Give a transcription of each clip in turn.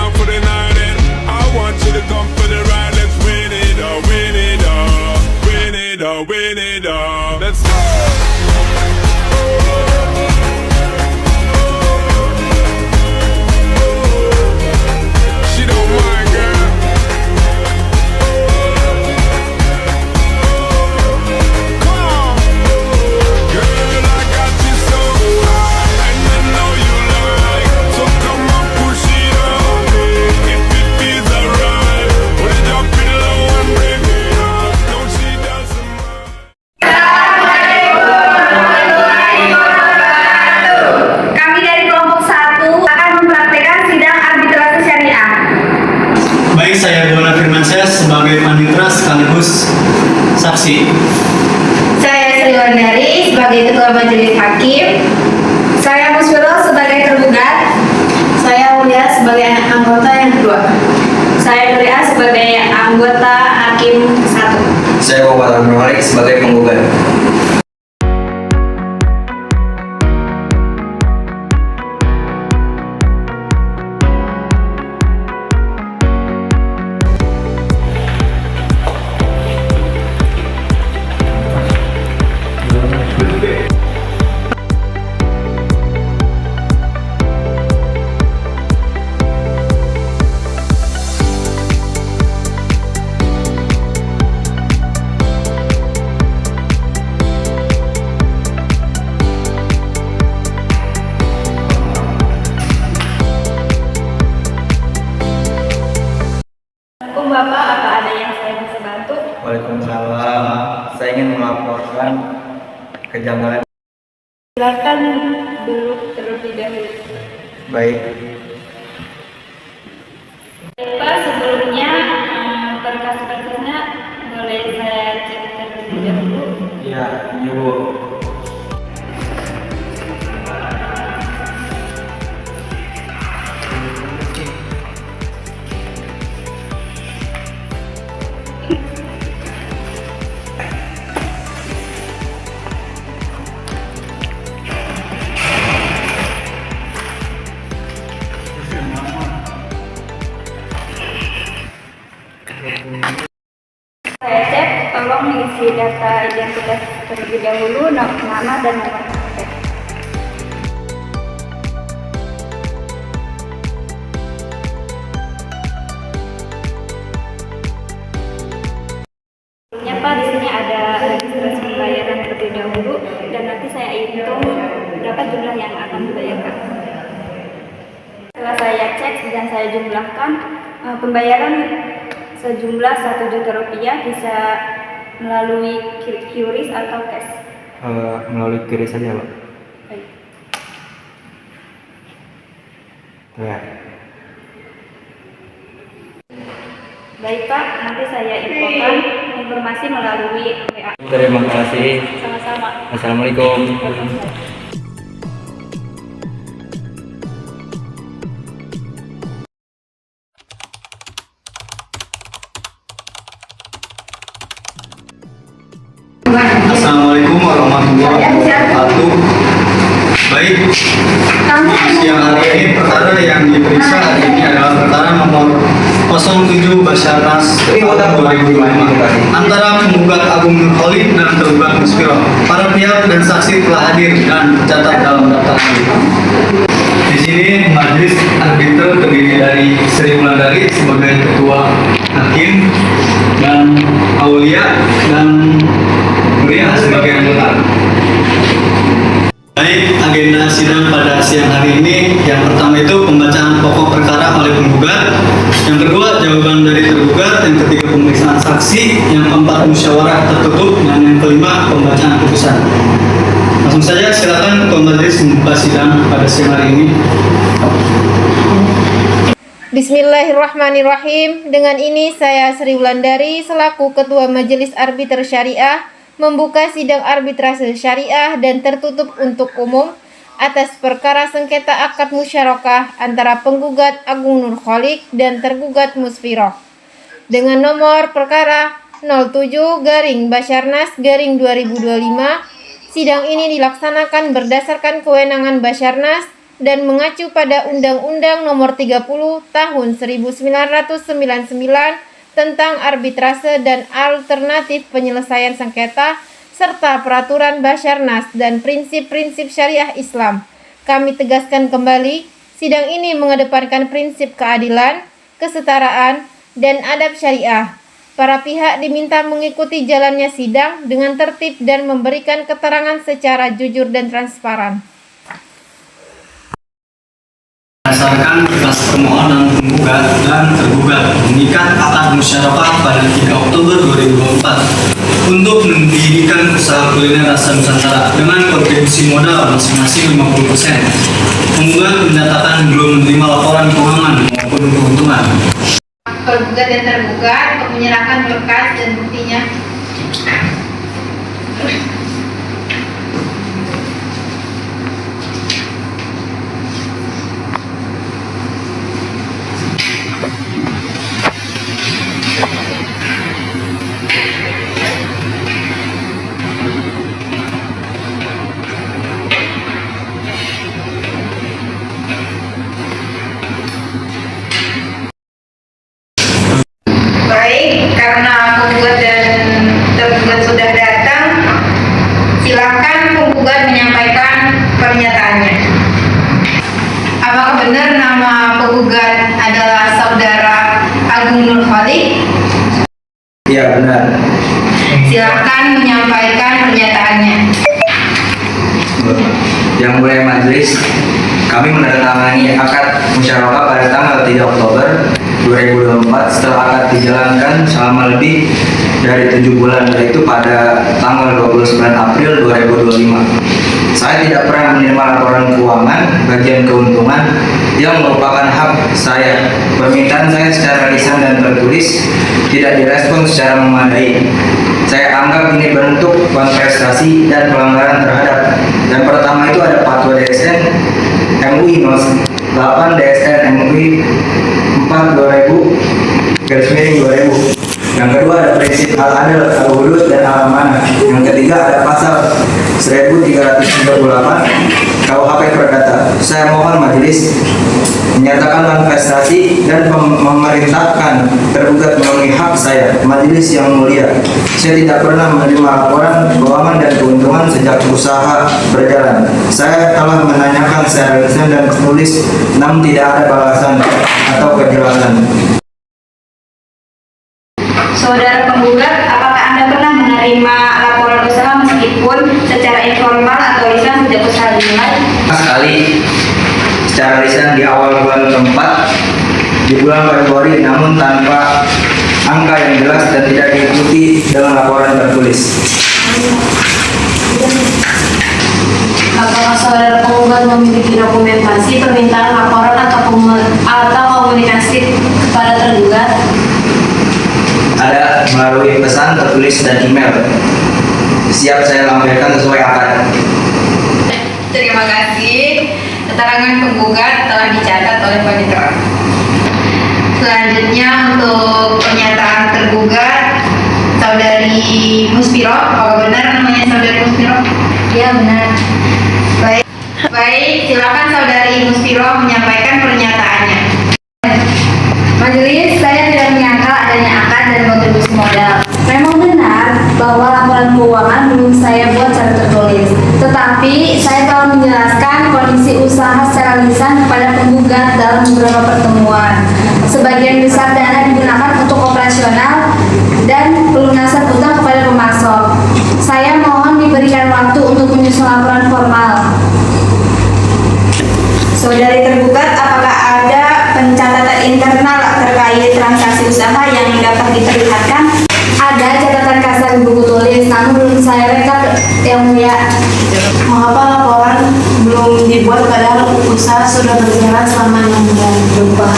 down for the night and I want you to come for the ride. Let's win it all, win it all, win it all, win it all. Let's go. She don't mind, girl. Come on, girl, I got you so high, and I know you like. So come on, push it on me. If it feels alright, put it up in low and bring it up. Don't she doesn't mind. Kami dari kelompok 1 akan mempraktekkan sidang arbitrase syariah. Baik, saya Dona Firmansyah sebagai panitera sekaligus saksi. Saya Sri Wandari sebagai ketua majelis hakim. Saya Musfiro sebagai tergugat. Saya Mulia sebagai anggota yang kedua. Saya Nuria sebagai anggota hakim 1. Saya Muhammad Abdul Malik sebagai penggugat. Assalamualaikum Bapak, apa ada yang saya bisa bantu? Waalaikumsalam. Saya ingin melaporkan kejanggalan. Silakan duduk terlebih dahulu. Baik. Pak, sebelumnya berkas-berkasnya boleh saya cek terlebih dahulu. Iya, Ibu. Saya cek, tolong isi data identitas terlebih dahulu, nama dan nomor HP. Sebelumnya Pak, di sini ada registrasi pembayaran terlebih dahulu dan nanti saya hitung berapa jumlah yang akan dibayarkan. Setelah saya cek dan saya jumlahkan, pembayaran sejumlah Rp1.000.000 bisa melalui QRIS atau cash. Melalui QRIS saja, Pak. Baik. Ya. Baik Pak, nanti saya infokan informasi melalui WA. Terima kasih. Sama-sama. Assalamualaikum. Assalamualaikum warahmatullahi wabarakatuh. Baik, siang hari ini perkara yang diperiksa hari ini adalah perkara nomor 07 Basarnas tahun 2005 antara penggugat Agung Nur Khalid dan tergugat Musfiro. Para pihak dan saksi telah hadir dan tercatat dalam daftar hadir. Di sini majelis arbiter terdiri dari Sri Wulandari sebagai ketua hakim dan Aulia dan Nuria sebagai anggota. Baik, agenda sidang pada siang hari ini, yang pertama itu pembacaan pokok perkara oleh penggugat, yang kedua jawaban dari tergugat, yang ketiga pemeriksaan saksi, yang keempat musyawarah tertutup, dan yang kelima pembacaan putusan. Langsung saja silakan ketua majelis membuka sidang pada siang hari ini. Bismillahirrahmanirrahim. Dengan ini saya Sri Wulandari selaku Ketua Majelis Arbiter Syariah membuka sidang arbitrase syariah dan tertutup untuk umum atas perkara sengketa akad musyarakah antara penggugat Agung Nur Khalid dan tergugat Musfiro dengan nomor perkara 07-Basarnas-2025. Sidang ini dilaksanakan berdasarkan kewenangan Basarnas dan mengacu pada Undang-Undang Nomor 30 Tahun 1999 tentang arbitrase dan alternatif penyelesaian sengketa serta peraturan Basarnas dan prinsip-prinsip syariah Islam. Kami tegaskan kembali, sidang ini mengedepankan prinsip keadilan, kesetaraan, dan adab syariah. Para pihak diminta mengikuti jalannya sidang dengan tertib dan memberikan keterangan secara jujur dan transparan. Berdasarkan berkas permohonan penggugat dan tergugat mengikat akad musyarakah pada 3 Oktober 2024 untuk mendirikan usaha kuliner rasa Nusantara dengan kontribusi modal masing-masing 50%. Penggugat menyatakan belum menerima laporan keuangan maupun keuntungan. Penggugat dan tergugat untuk menyerahkan berkas dan buktinya. Baik, karena penggugat dan tergugat sudah datang, silakan penggugat menyampaikan pernyataannya. Apakah benar nama penggugat adalah saudara Agung Nur Khalik? Iya benar. Silakan menyampaikan pernyataannya. Yang mulia majelis, kami menandatangani akad musyarakah pada tanggal 3 Oktober 2024 setelah akad dijalankan selama lebih dari 7 bulan, yaitu pada tanggal 29 April 2025. Saya tidak pernah menerima laporan keuangan bagian keuntungan yang merupakan hak saya. Permintaan saya secara lisan dan tertulis tidak direspon secara memadai. Saya anggap ini bentuk kontestasi dan pelanggaran terhadap. Yang pertama itu ada fatwa DSN MUI 08 DSN MUI 4/2000. Yang kedua ada prinsip al-adil, al-hudud, dan al-amanah. Yang ketiga ada pasal 1338 KUHP Perdata. Saya mohon majelis menyatakan manifestasi dan memerintahkan tergugat memenuhi hak saya. Majelis yang mulia, saya tidak pernah menerima laporan keuangan dan keuntungan sejak usaha berjalan. Saya telah menanyakan secara lisan dan tertulis, namun tidak ada balasan atau kejelasan. Saudara penggugat, apakah Anda pernah menerima laporan usaha meskipun secara informal atau lisan sejak usaha dimulai? Sekali secara lisan di awal bulan keempat di bulan Februari, namun tanpa angka yang jelas dan tidak diikuti dengan laporan tertulis. Apakah saudara penggugat memiliki dokumentasi permintaan laporan atau komunikasi kepada tergugat? Ada melalui pesan tertulis dan email. Siap saya lampirkan sesuai akad. Terima kasih. Keterangan penggugat telah dicatat oleh panitera. Selanjutnya untuk pernyataan tergugat, saudari Muspiro. Apakah benar namanya saudari Muspiro? Ya, benar. Baik, silakan saudari Muspiro menyampaikan pernyataannya. Majelis, saya tidak menyangka adanya akad dan kontribusi modal. Memang benar bahwa laporan keuangan belum saya buat secara tertulis. Tetapi saya telah menjelaskan kondisi usaha secara lisan kepada penggugat dalam beberapa pertemuan. Sebagian besar dana digunakan untuk operasional dan pelunasan utang kepada pemasok. Saya mohon diberikan waktu untuk menyusun laporan formal. Saudari tergugat, apakah ada pencatatan internal terkait transaksi usaha yang dapat diperlihatkan? Ada catatan kasar di buku tulis, namun belum saya rekap, yang mulia. Mengapa laporan belum dibuat padahal usaha sudah berjalan selama 6 bulan? Lupa.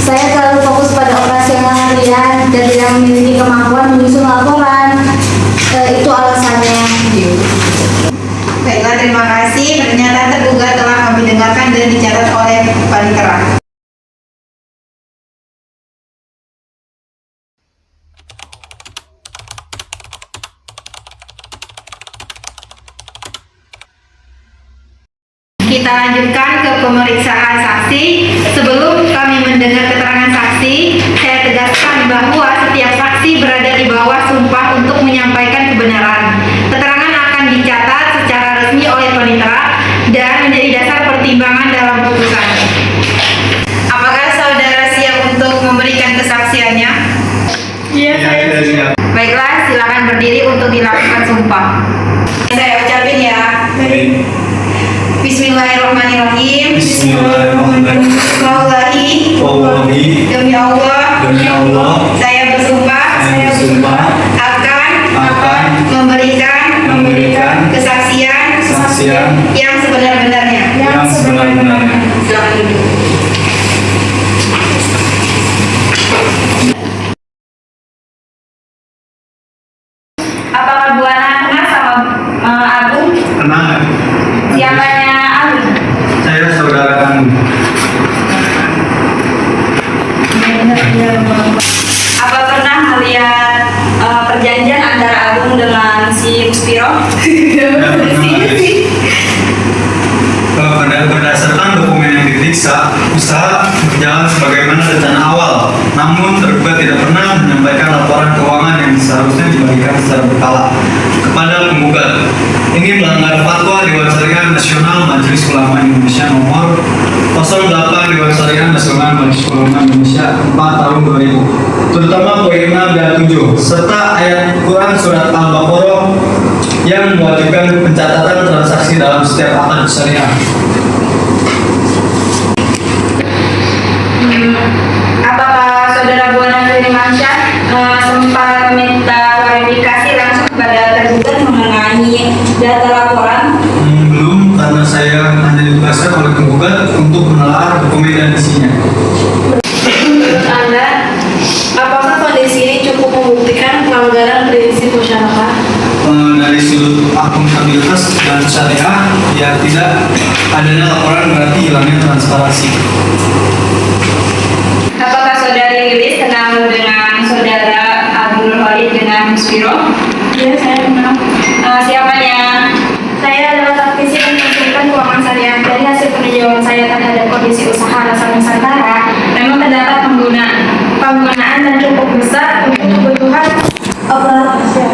Saya terlalu fokus pada operasional harian dan tidak memiliki kemampuan menyusun laporan. Itu alasannya. Baiklah, terima kasih. Pernyataan tergugat telah kami dengarkan dan dicatat oleh panitera. kita lanjutkan ke pemeriksaan saksi. Sebelum kami mendengar keterangan saksi, saya tegaskan bahwa setiap saksi berada di bawah sumpah untuk menyampaikan kebenaran. Keterangan akan dicatat secara resmi oleh panitera dan menjadi dasar pertimbangan dalam putusan. Apakah saudara siap untuk memberikan kesaksiannya? Iya, saya siap. Baiklah, silakan berdiri untuk dilakukan sumpah. Saya ucapin ya. Baik. Bismillahirrahmanirrahim. Bismillahirrahmanirrahim. Wallahi, demi Allah, saya bersumpah akan memberikan kesaksian yang sebenar-benarnya. Silakan duduk. Apakah Bu Ana kenal sama Agung? Kenal. Siapanya Agung? Saya saudara kamu. Apa pernah melihat perjanjian antara Agung dengan si Muspiro? Berdasarkan dokumen yang diperiksa, usaha berjalan sebagaimana rencana awal. Namun tergugat tidak pernah menyampaikan laporan keuangan yang seharusnya dibagikan secara berkala kepada penggugat. Ini melanggar fatwa Dewan Syariah Nasional Majelis Ulama Indonesia nomor 08 Dewan Syariah Nasional Majelis Ulama Indonesia 4 tahun 2000, terutama poin 6 dan 7 serta ayat Quran surat Al-Baqarah yang mewajibkan pencatatan transaksi dalam setiap akad syariah. Apakah saudara Bu Ana Mansyah sempat meminta klarifikasi langsung kepada tergugat mengenai data laporan? Belum, karena saya hanya ditugaskan oleh penggugat untuk menelaah dokumen dan isinya. Menurut Anda, apakah kondisi ini cukup membuktikan pelanggaran prinsip musyawarah? Dari sudut akuntabilitas dan syariah, ya tidak adanya laporan berarti hilangnya transparansi. Apakah saudari Lilis kenal dengan saudara Abdul Khalid dengan Muspiro? Ya, saya kenal. Siapanya? Saya adalah praktisi dan konsultan keuangan syariah. Dari hasil peninjauan saya terhadap kondisi usaha Rasa Nusantara, memang terdapat penggunaan dan cukup besar untuk kebutuhan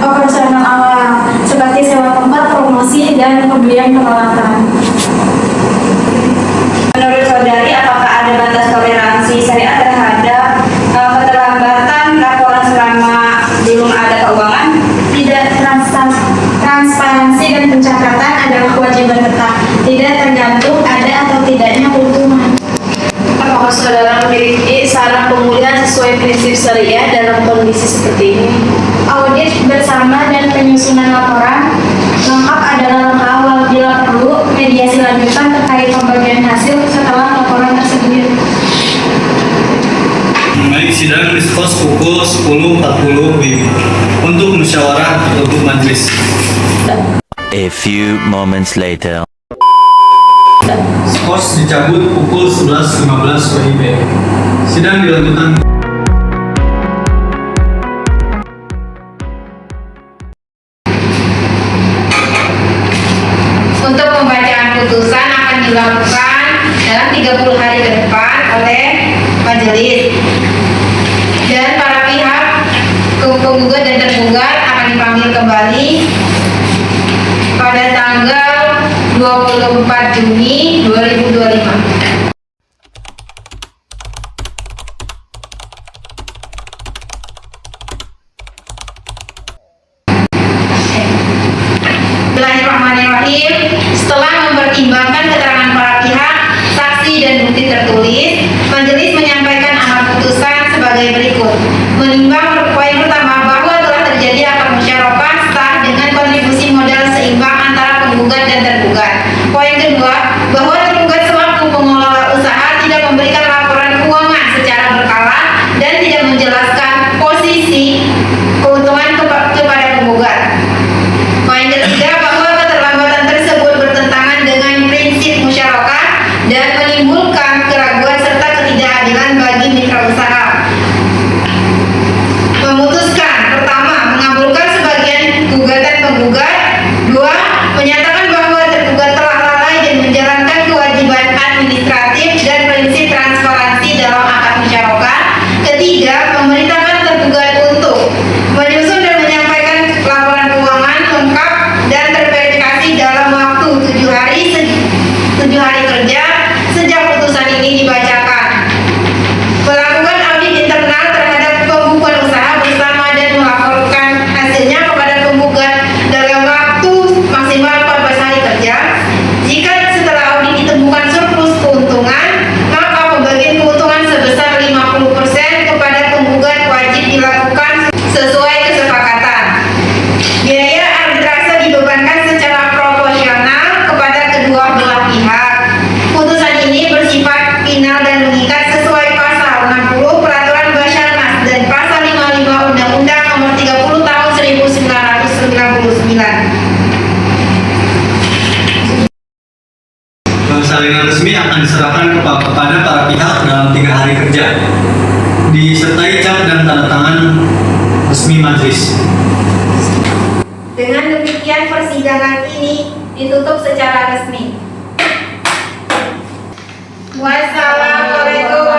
operasional awal, seperti sewa tempat, promosi, dan pembelian peralatan. Menurut saudari, apakah ada batas toleransi syariah terhadap keterlambatan laporan selama belum ada keuangan? Tidak, transparansi dan pencatatan adalah kewajiban tetap, tidak tergantung ada atau tidaknya keuntungan. Apakah saudara memiliki saran pemulihan sesuai prinsip syariah dalam kondisi seperti ini? Audit bersama dan penyusunan laporan lengkap adalah langkah awal. Bila perlu, mediasi lanjutan terkait pembagian hasil setelah laporan tersebut. Baik, sidang diskors pukul 10.40 WIB untuk musyawarah tertutup majelis. A few moments later. Skors dicabut pukul 11.15 WIB. Sidang dilanjutkan. Untuk pembacaan putusan akan dilakukan dalam 30 hari ke depan oleh majelis. Dan para pihak penggugat dan tergugat akan dipanggil kembali pada tanggal 24 Juni 2025. Bismillahirrahmanirrahim. Setelah mempertimbangkan keterangan para pihak, saksi dan bukti tertulis, majelis menyampaikan amar putusan sebagai berikut. Menimbang poin pertama bahwa telah terjadi akad musyawarah sah dengan kontribusi modal seimbang antara penggugat dan tergugat. Poin kedua, bahwa tergugat selaku pengelola musyawarah. Ketiga, memerintahkan tergugat untuk menyusun dan menyampaikan laporan keuangan lengkap dan terverifikasi dalam waktu 7 hari kerja sejak putusan ini dibacakan. Melakukan audit internal terhadap pembukuan usaha bersama dan melaporkan hasilnya kepada penggugat dalam waktu maksimal 14 hari kerja. Jika setelah audit ditemukan surplus keuntungan, maka pembagian keuntungan sebesar 50% kepada penggugat wajib dilakukan sesuai kesepakatan. Biaya arbitrase dibebankan secara proporsional kepada kedua belah pihak. Putusan ini bersifat final dan mengikat sesuai pasal 60 Peraturan Basarnas dan pasal 55 Undang-Undang Nomor 30 Tahun 1999. Salinan resmi akan diserahkan kepada para pihak dalam 3 hari kerja, disertai cap dan tanda tangan resmi majelis. Dengan demikian persidangan ini ditutup secara resmi. Wassalamualaikum